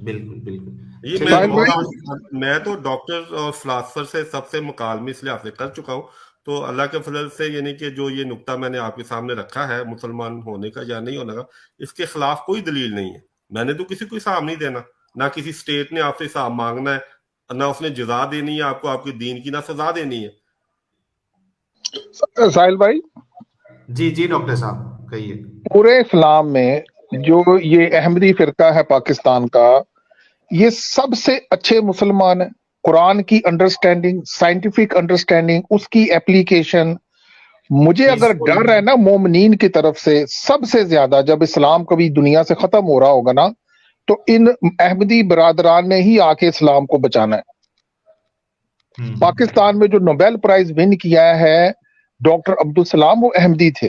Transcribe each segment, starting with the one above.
بالکل بالکل. یہ میں تو ڈاکٹر اور فلاسفر سے سب سے مکالمے اس لیے حاصل کر چکا ہوں, تو اللہ کے فضل سے یعنی کہ جو یہ نقطہ میں نے آپ کے سامنے رکھا ہے مسلمان ہونے کا یا نہیں ہونے کا, اس کے خلاف کوئی دلیل نہیں ہے. میں نے تو کسی کو حساب نہیں دینا, نہ کسی اسٹیٹ نے آپ سے حساب مانگنا ہے, نہ اس نے جزا دینی ہے آپ کو آپ کے دین کی, نہ سزا دینی ہے. ساحل بھائی جی جی ڈاکٹر صاحب کہیے. پورے اسلام میں جو یہ احمدی فرقہ ہے پاکستان کا, یہ سب سے اچھے مسلمان ہیں. قرآن کی انڈرسٹینڈنگ, سائنٹیفک انڈرسٹینڈنگ, اس کی اپلیکیشن, مجھے اگر ڈر ہے نا مومنین کی طرف سے سب سے زیادہ, جب اسلام کبھی دنیا سے ختم ہو رہا ہوگا نا, تو ان احمدی برادران نے ہی آ کے اسلام کو بچانا ہے. پاکستان میں جو نوبیل پرائز ون کیا ہے ڈاکٹر عبدالسلام, وہ احمدی تھے,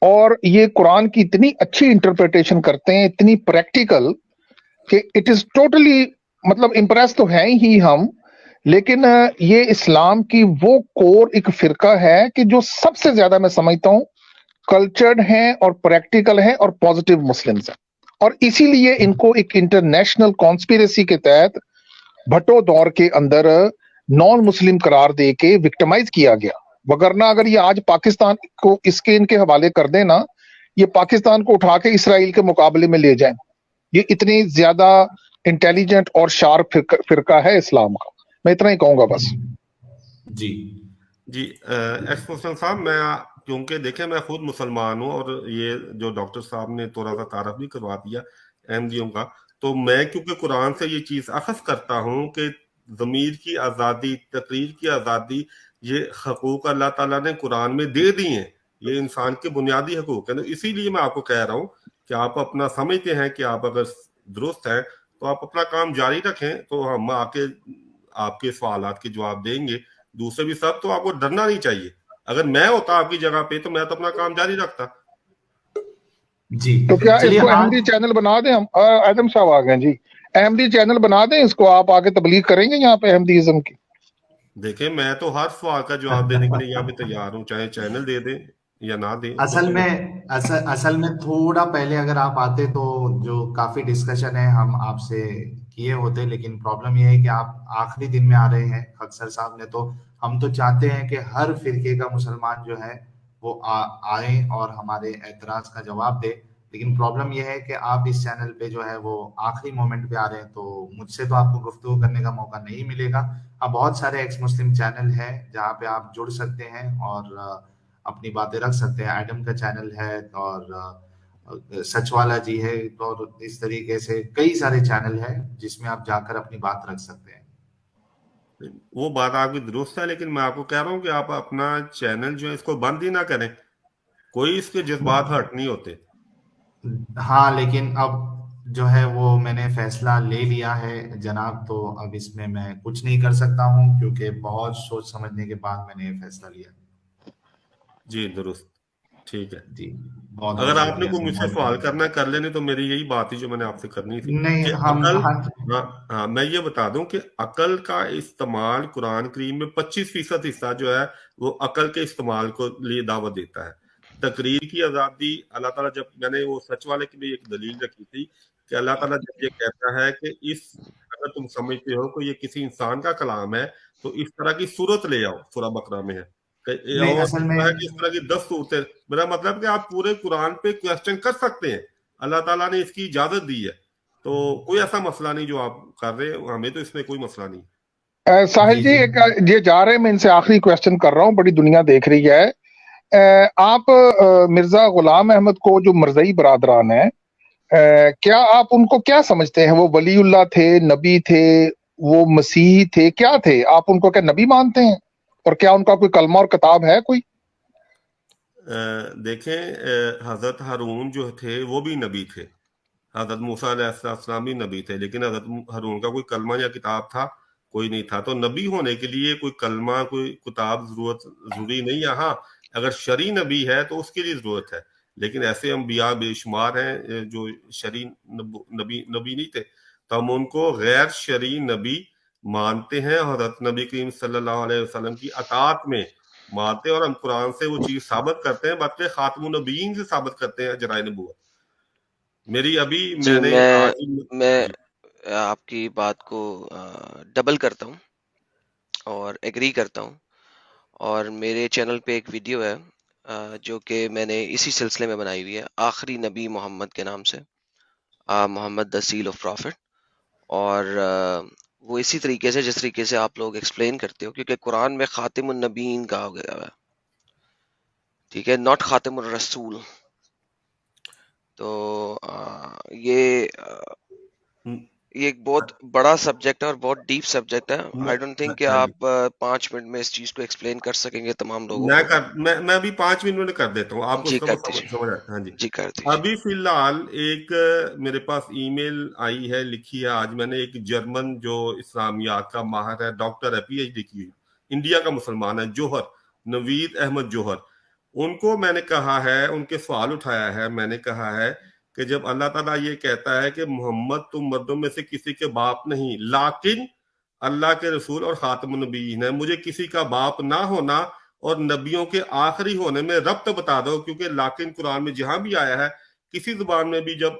اور یہ قرآن کی اتنی اچھی انٹرپریٹیشن کرتے ہیں, اتنی پریکٹیکل, کہ اٹ از ٹوٹلی, مطلب امپریس تو ہیں ہی ہم, لیکن یہ اسلام کی وہ کور ایک فرقہ ہے کہ جو سب سے زیادہ میں سمجھتا ہوں کلچرڈ ہیں اور پریکٹیکل ہیں اور پازیٹیو مسلمز ہیں. اور اسی لیے ان کو ایک انٹرنیشنل کانسپیریسی کے تحت بھٹو دور کے اندر نان مسلم قرار دے کے وکٹمائز کیا گیا. وگرنہ اگر یہ آج پاکستان کو اس کے ان کے حوالے کر دیں نا, یہ پاکستان کو اٹھا کے اسرائیل کے مقابلے میں لے جائیں. یہ اتنی زیادہ انٹیلیجنٹ اور شارپ فرقہ ہے اسلام کا. میں اتنا ہی کہوں گا بس. جی جی ایکس مسلم صاحب, میں کیونکہ دیکھیں میں خود مسلمان ہوں, اور یہ جو ڈاکٹر صاحب نے تھوڑا سا تعارف بھی کروا دیا احمدیوں کا, تو میں کیونکہ قرآن سے یہ چیز اخذ کرتا ہوں کہ ضمیر کی آزادی, تقریر کی آزادی, یہ حقوق اللہ تعالیٰ نے قرآن میں دے دی ہیں, یہ انسان کے بنیادی حقوق ہیں. اسی لیے میں آپ کو کہہ رہا ہوں کہ آپ اپنا سمجھتے ہیں کہ آپ اگر درست ہیں تو آپ اپنا کام جاری رکھیں, تو ہم آ کے آپ کے سوالات کے جواب دیں گے. دوسرے بھی سب, تو آپ کو ڈرنا نہیں چاہیے. اگر میں ہوتا آپ کی جگہ پہ تو میں تو اپنا کام جاری رکھتا. جی تو کیا اس کو احمدی چینل بنا دیں ہم؟ اعظم صاحب آ گئے جی, احمدی چینل بنا دیں اس کو, آپ آگے تبلیغ کریں گے یہاں پہ احمدیزم کی؟ دیکھیں میں تو ہر سوال کا جواب دینے کے لیے یہاں پہ تیار ہوں, چاہے چینل دے دیں یا نہ دیں. اصل میں تھوڑا پہلے اگر آپ آتے تو جو کافی ڈسکشن ہے ہم آپ سے کیے ہوتے, لیکن پرابلم یہ ہے کہ آپ آخری دن میں آ رہے ہیں اکثر صاحب نے, تو ہم تو چاہتے ہیں کہ ہر فرقے کا مسلمان جو ہے وہ آئیں اور ہمارے اعتراض کا جواب دے, لیکن پرابلم یہ ہے کہ آپ اس چینل پہ جو ہے وہ آخری مومنٹ پہ آ رہے ہیں, تو مجھ سے تو آپ کو گفتگو کرنے کا موقع نہیں ملے گا. اب بہت سارے ایکس مسلم چینل ہیں جہاں پہ آپ جڑ سکتے ہیں اور اپنی باتیں رکھ سکتے ہیں. ایڈم کا چینل ہے, اور سچ والا جی ہے, اور اس طریقے سے کئی سارے چینل ہیں جس میں آپ جا کر اپنی بات رکھ سکتے ہیں. وہ بات آپ کی درست ہے, لیکن میں آپ کو کہہ رہا ہوں کہ آپ اپنا چینل جو ہے اس کو بند ہی نہ کریں, کوئی اس کے جذبات ہرٹ نہیں ہوتے. ہاں لیکن اب جو ہے وہ میں نے فیصلہ لے لیا ہے جناب, تو اب اس میں کچھ نہیں کر سکتا ہوں, کیونکہ بہت سوچ سمجھنے کے بعد میں نے یہ فیصلہ لیا. جی درست, ٹھیک ہے. جی بہت اگر آپ نے شکریہ کوئی مجھ سے سوال کرنا کر لینے تو میری یہی بات تھی جو میں نے آپ سے کرنی تھی. نہیں ہاں میں یہ بتا دوں کہ عقل کا استعمال قرآن کریم میں 25% حصہ جو ہے وہ عقل کے استعمال کو لیے دعوت دیتا ہے. تقریر کی آزادی, اللہ تعالیٰ جب میں نے وہ سچ والے کی بھی ایک دلیل رکھی تھی کہ اللہ تعالیٰ جب یہ کہتا ہے کہ اگر تم سمجھتے ہو کہ یہ کسی انسان کا کلام ہے تو اس طرح کی صورت لے آؤ, سورہ بقرہ میں ہے, اور اصل میں اس طرح کی 10 صورتیں. میرا مطلب کہ آپ پورے قرآن پہ کویسچن کر سکتے ہیں, اللہ تعالیٰ نے اس کی اجازت دی ہے, تو کوئی ایسا مسئلہ نہیں جو آپ کر رہے ہیں, ہمیں تو اس میں کوئی مسئلہ نہیں. ساحل جی یہ جا رہے ہیں, میں ان سے آخری کویسچن کر رہا ہوں, بڑی دنیا دیکھ رہی ہے. آپ مرزا غلام احمد کو جو مرزائی برادران ہیں, کیا آپ ان کو کیا سمجھتے ہیں؟ وہ ولی اللہ تھے, نبی تھے, وہ مسیح تھے, کیا تھے؟ آپ ان کو کیا نبی مانتے ہیں؟ اور کیا ان کا کوئی کلمہ اور کتاب ہے کوئی؟ دیکھیں حضرت ہارون جو تھے وہ بھی نبی تھے, حضرت موسیٰ علیہ السلام بھی نبی تھے, لیکن حضرت ہارون کا کوئی کلمہ یا کتاب تھا؟ کوئی نہیں تھا. تو نبی ہونے کے لیے کوئی کلمہ کوئی کتاب ضروری نہیں ہے. ہاں اگر شرعی نبی ہے تو اس کے لیے ضرورت ہے, لیکن ایسے انبیاء بے شمار ہیں جو شرعی نبی نہیں تھے, تو ہم ان کو غیر شرعی نبی مانتے ہیں. حضرت نبی کریم صلی اللہ علیہ وسلم کی اطاعت میں مانتے ہیں, اور ہم قرآن سے وہ چیز ثابت کرتے ہیں, بلکہ خاتم النبیین سے ثابت کرتے ہیں جرائے نبوت. میری ابھی میں آپ کی بات کو ڈبل کرتا ہوں اور ایگری کرتا ہوں. اور میرے چینل پہ ایک ویڈیو ہے جو کہ میں نے اسی سلسلے میں بنائی ہوئی ہے، آخری نبی محمد کے نام سے، محمد دا سیل آف پرافٹ. اور وہ اسی طریقے سے جس طریقے سے آپ لوگ ایکسپلین کرتے ہو، کیونکہ قرآن میں خاتم النبیین کہا گیا ہے، ٹھیک ہے، ناٹ خاتم الرسول. تو یہ ایک بہت بڑا سبجیکٹ ہے اور بہت ڈیپ سبجیکٹ ہے. آئی ڈونٹ تھنک کہ آپ 5 منٹ میں اس چیز کو ایکسپلین کر سکیں گے تمام لوگوں کو. میں ابھی 5 منٹ میں کر دیتا ہوں آپ کو، جی اس کر کا دیجیے، سمجھ آتا ہے. ہاں جی، جی کر دیجیے. ابھی فی الحال ایک میرے پاس ای میل آئی ہے، لکھی ہے آج میں نے، ایک جرمن جو اسلامیات کا ماہر ہے، ڈاکٹر ہے، پی ایچ ڈی کی، انڈیا کا مسلمان ہے، جوہر، نوید احمد جوہر. ان کو میں نے کہا ہے، ان کے سوال اٹھایا ہے، میں نے کہا ہے کہ جب اللہ تعالیٰ یہ کہتا ہے کہ محمد تم مردوں میں سے کسی کے باپ نہیں لیکن اللہ کے رسول اور خاتم النبیین ہے، مجھے کسی کا باپ نہ ہونا اور نبیوں کے آخری ہونے میں ربط بتا دو. کیونکہ لیکن قرآن میں جہاں بھی آیا ہے، کسی زبان میں بھی جب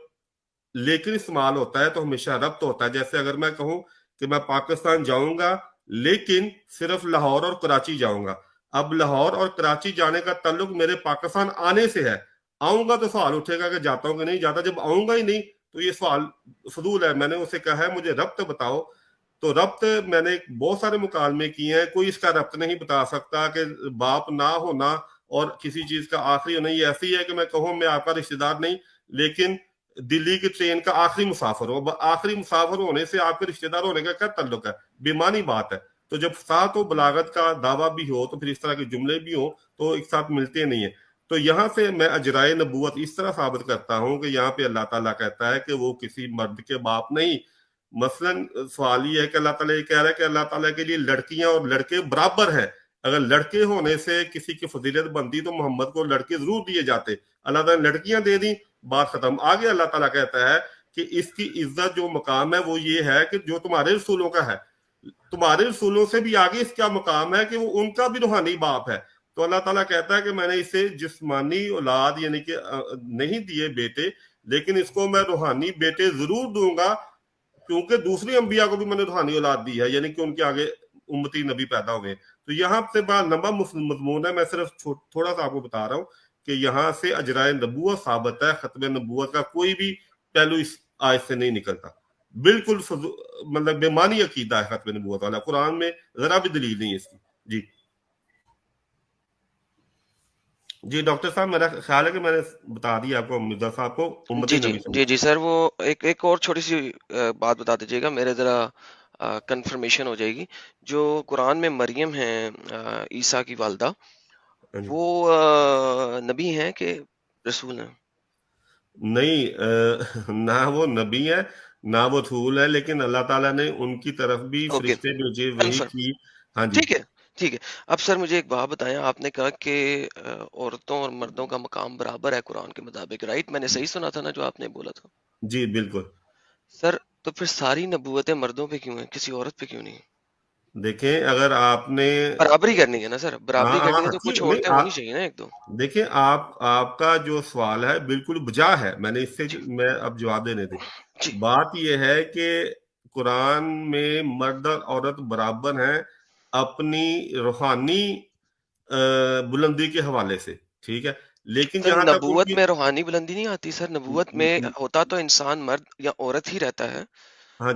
لیکن استعمال ہوتا ہے تو ہمیشہ ربط ہوتا ہے. جیسے اگر میں کہوں کہ میں پاکستان جاؤں گا لیکن صرف لاہور اور کراچی جاؤں گا، اب لاہور اور کراچی جانے کا تعلق میرے پاکستان آنے سے ہے. آؤں گا تو سوال اٹھے گا کہ جاتا ہوں کہ نہیں جاتا. جب آؤں گا ہی نہیں تو یہ سوال فضول ہے. میں نے اسے کہا ہے مجھے ربط بتاؤ، تو ربط میں نے بہت سارے مکالمے کیے ہیں، کوئی اس کا ربط نہیں بتا سکتا کہ باپ نہ ہونا اور کسی چیز کا آخری ہونا. یہ ایسی ہے کہ میں کہوں میں آپ کا رشتہ دار نہیں لیکن دلی کی ٹرین کا آخری مسافر ہو. آخری مسافر ہونے سے آپ کے رشتہ دار ہونے کا کیا تعلق ہے؟ بےمانی بات ہے. تو جب ساتھ و بلاغت کا دعویٰ بھی ہو تو پھر اس طرح کے جملے بھی ہوں تو ایک ساتھ ملتے نہیں ہیں. تو یہاں سے میں اجرائے نبوت اس طرح ثابت کرتا ہوں کہ یہاں پہ اللہ تعالیٰ کہتا ہے کہ وہ کسی مرد کے باپ نہیں. مثلاً سوال یہ ہے کہ اللہ تعالیٰ یہ کہہ رہا ہے کہ اللہ تعالیٰ کے لیے لڑکیاں اور لڑکے برابر ہیں. اگر لڑکے ہونے سے کسی کی فضیلت بنتی تو محمد کو لڑکے ضرور دیے جاتے. اللہ تعالیٰ نے لڑکیاں دے دیں، بات ختم. آگے اللہ تعالیٰ کہتا ہے کہ اس کی عزت جو مقام ہے وہ یہ ہے کہ جو تمہارے رسولوں کا ہے، تمہارے رسولوں سے بھی آگے اس کا مقام ہے کہ وہ ان کا بھی روحانی باپ ہے. تو اللہ تعالیٰ کہتا ہے کہ میں نے اسے جسمانی اولاد یعنی کہ نہیں دیے بیٹے، لیکن اس کو میں روحانی بیٹے ضرور دوں گا کیونکہ دوسری انبیاء کو بھی میں نے روحانی اولاد دی ہے، یعنی کہ ان کے آگے امتی نبی پیدا ہوئے. تو یہاں سے بڑا لمبا مضمون ہے، میں صرف تھوڑا سا آپ کو بتا رہا ہوں کہ یہاں سے اجرائے نبوت ثابت ہے. ختم نبوت کا کوئی بھی پہلو اس آیت سے نہیں نکلتا. بالکل مطلب بےمانی عقیدہ ہے ختم نبوت والا، قرآن میں ذرا بھی دلیل نہیں ہے اس کی. جی ڈاکٹر صاحب میرا خیال ہے کہ میں نے بتا دیا آپ کو، مرزا صاحب کو امتی نبی. جی سر، وہ ایک اور چھوٹی سی بات بتا دیجیے گا، میرے ذرا کنفرمیشن ہو جائے گی. جو قرآن میں مریم ہیں عیسیٰ کی والدہ، وہ نبی ہیں کہ رسول ہیں؟ نہیں، نہ وہ نبی ہے نہ وہ رسول ہے، لیکن اللہ تعالیٰ نے ان کی طرف بھی فرشتے بھیجے، وہی کی. ہاں جی ٹھیک ہے. اب سر مجھے ایک بات بتائیں، آپ نے کہا کہ عورتوں اور مردوں کا مقام برابر ہے قرآن کے مطابق، رائٹ؟ میں نے صحیح سنا تھا نا جو آپ نے بولا تھا؟ جی بالکل. سر تو پھر ساری نبوتیں مردوں پہ کیوں ہیں، کسی عورت پہ کیوں نہیں؟ دیکھیں اگر آپ نے برابری کرنی ہے نا سر، برابری کرنی ہے تو کچھ عورتیں ہونی چاہیے نا ایک دو. دیکھیں آپ کا جو سوال ہے بالکل بجا ہے، میں نے اس سے میں اب جواب دینے دیں. بات یہ ہے کہ قرآن میں مرد اور عورت برابر ہیں اپنی روحانی بلندی کے حوالے سے، ٹھیک ہے، لیکن جہاں تک نبوت میں روحانی بلندی نہیں آتی سر. نبوت میں ہوتا تو انسان مرد یا عورت ہی رہتا ہے.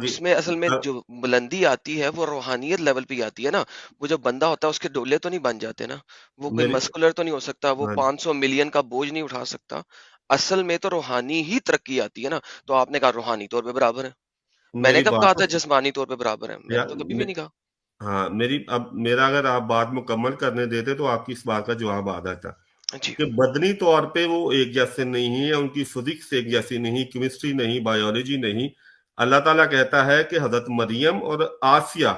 اس میں اصل میں جو بلندی آتی ہے وہ روحانیت لیول پہ آتی ہے نا. وہ جو بندہ ہوتا ہے اس کے ڈولے تو نہیں بن جاتے نا، وہ کوئی مسکولر تو نہیں ہو سکتا، وہ 500 ملین کا بوجھ نہیں اٹھا سکتا. اصل میں تو روحانی ہی ترقی آتی ہے نا. تو آپ نے کہا روحانی طور پہ برابر ہے، میں نے کب کہا تھا جسمانی طور پہ برابر ہے؟ میں نے تو کبھی بھی نہیں کہا. ہاں میرا اگر آپ بات مکمل کرنے دیتے تو آپ کی اس بات کا جواب آ جاتا کہ بدنی طور پہ وہ ایک جیسے نہیں ہیں، ان کی فزکس ایک جیسی نہیں، کیمسٹری نہیں، بایولوجی نہیں. اللہ تعالیٰ کہتا ہے کہ حضرت مریم اور آسیہ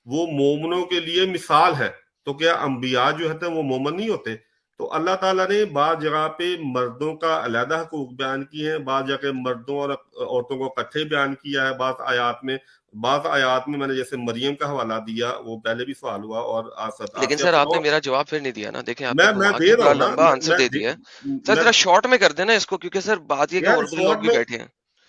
وہ مومنوں کے لیے مثال ہے. تو کیا انبیاء جو ہوتے ہیں وہ مومن نہیں ہوتے؟ تو اللہ تعالیٰ نے بعض جگہ پہ مردوں کا علیحدہ حقوق بیان کیے ہیں، بعض جگہ مردوں اور عورتوں کو اکٹھے بیان کیا ہے بعض آیات میں میں نے جیسے مریم کا حوالہ دیا، وہ پہلے بھی سوال ہوا. اور لیکن سر آپ نے میرا جواب پھر نہیں دیا نا. دیکھیں آپ نے بڑا لمبا آنسر دے دیا. سر ذرا شارٹ میں کر دینا اس کو، کیونکہ سر بات یہ کہ اور بھی لوگ بھی بیٹھے ہیں.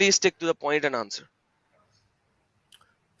Please stick to the point and answer.